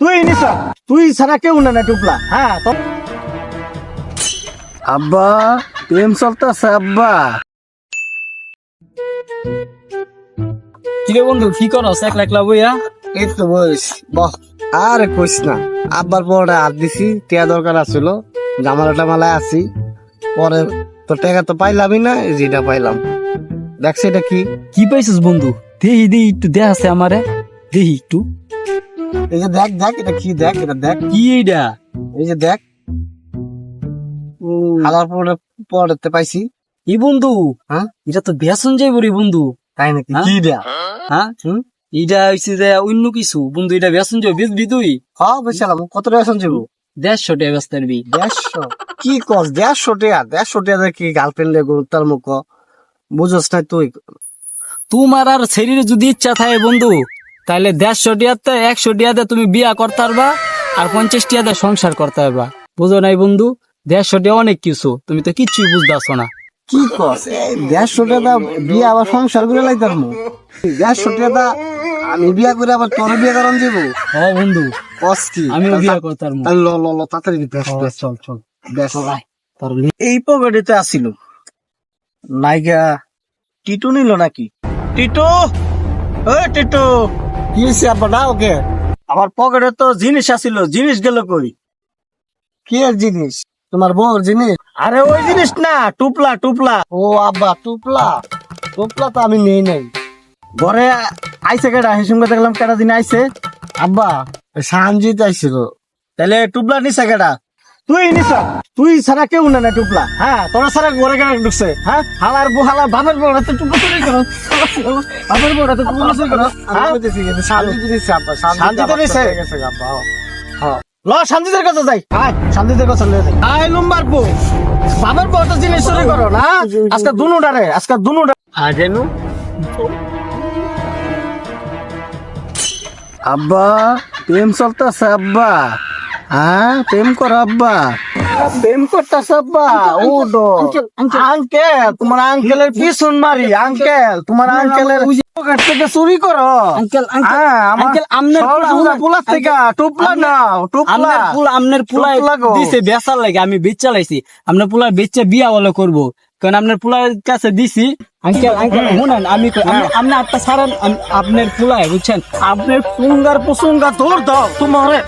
তুই নিস, তুই ছাড়া কেউ না টুপলা। হ্যাঁ তো আব্বা প্রেম চলতেছে আব্বা। কিরে বন্ধু কি করস একলা একলা বইয়া? এই তো বয়স বহ। আরে কইস না, আব্বার পরে হাত দিছি, টিয়া দরকার আছিল, জামালাটা মালায় আছি, পরে তো টাকা তো পাইলামই না, এই যেটা পাইলাম। দেখছি এটা কি? কি পাইছিস বন্ধু? দেহি দেহি একটু দেখ আছে আমারে, দেহি একটু। এই যে দেখ দেখ, এটা কি দেখ, এটা দেখ, কি এইটা? এই যে দেখ। খাওয়ার পরে পরেতে পাইছি। এই বন্ধু, হ্যাঁ এটা তো বেসন যাইব রে বন্ধু। তাই নাকি? হ্যাঁ? কি দেয়া? হ্যাঁ এইটা হইছে যে অন্য কিছু বন্ধু, এটা বেসন যাইব বেচবি তুই? হ্যাঁ বেচালাম, কত টাকা শুনছিবো? 150 টাকা বেচতে পারবি। 150? কি কস? 150 টাকা কি গার্লফ্রেন্ড লেগো তার মুখ বুঝস না তুই? তোমার আর শরীরে যদি ইচ্ছা থাকে বন্ধু, তাহলে 150 টাকাতে 100 টাকাতে তুমি বিয়া করতে পারবা, আর 50 টাকাতে সংসার করতে পারবা। বুঝো নাই বন্ধু? 150 টাকা অনেক কিছু, তুমি তো কিচ্ছুই বুঝতেছ না। কি কস? 150 টাকা বিয়ে আবার সংসার করে লাইতার মু? 150 টাকা আমি বিয়া করে আবার তোর বিয়ে করান যাবো? হ্যাঁ বন্ধু, কস কি? আমিও বিয়া করতে পারবো। তাহলে ল ল ল তাড়াতাড়ি বেশ বেশ চল চল বেশ। এই পকেটেতে আসিল নাইগা, টিটু নিল নাকি? টিটু, ও টিটু, কি হয়েছে আব্বা? না ওকে, আমার পকেটে তো জিনিস আসিল, জিনিস গেল কই? কি এর জিনিস? তোমার বউর জিনিস? আরে ওই জিনিস না, টুপলা টুপলা। ও আব্বা টুপলা, টুপলা তো আমি নেই নাই। ঘরে আইসে কেডা? হিসুমকে দেখলাম কেডা দিন আইসে। আব্বা সানজিৎ আইছিল। তাহলে টুপলা নিছে কেডা? তুই নিস, তুই ছাড়া কেউ না টুপলা। হ্যাঁ তোরা ছাড়া ঘরে কেন ঢুকছে? হ্যাঁ হালার হালা বাপের বউরা তো টুপলা চুরি করো, বাপের বউরা তো টুপলা চুরি করো। হ্যাঁ সানজিৎ নিছে আব্বা, শান্তিতে নিছে? গেছে আব্বা। ল শান্তিদের কাছে যাই, আয় শান্তিদের কাছে লয়ে যাই। আয় লম্বার বউ, বাপের বউ তো জিনিস চুরি করো না? আজকে দুনুডারে, আজকে দুনুডা। আজেনু আব্বা প্রেম চলতেছে আব্বা। হ্যাঁ প্রেম করো আব্বা, প্রেম করতেছে আব্বা। ও ডো আঙ্কেল, তোমার আঙ্কেলের পিছন মারি। আঙ্কেল তোমার আঙ্কেলের পকেট থেকে চুরি করো। আঙ্কেল হ্যাঁ, আমার আঙ্কেল আমনের পোলার থেকে টুপলা নাও, টুপলা। আমনের পুলা টুপলা গো। দিছে বেচার লাগে, আমি বেচ চালাইছি। আপনার পুলা বেচে বিয়া বলে করবো, কারণ আপনার পুলার কাছে দিছি। আঙ্কেল আঙ্কেল শুনেন, আমি আপনি আপনার সারান আপনার পুলায় বুঝছেন, আপনার পুঙ্গার পুসুঙ্গা ধর দাও তোমারে।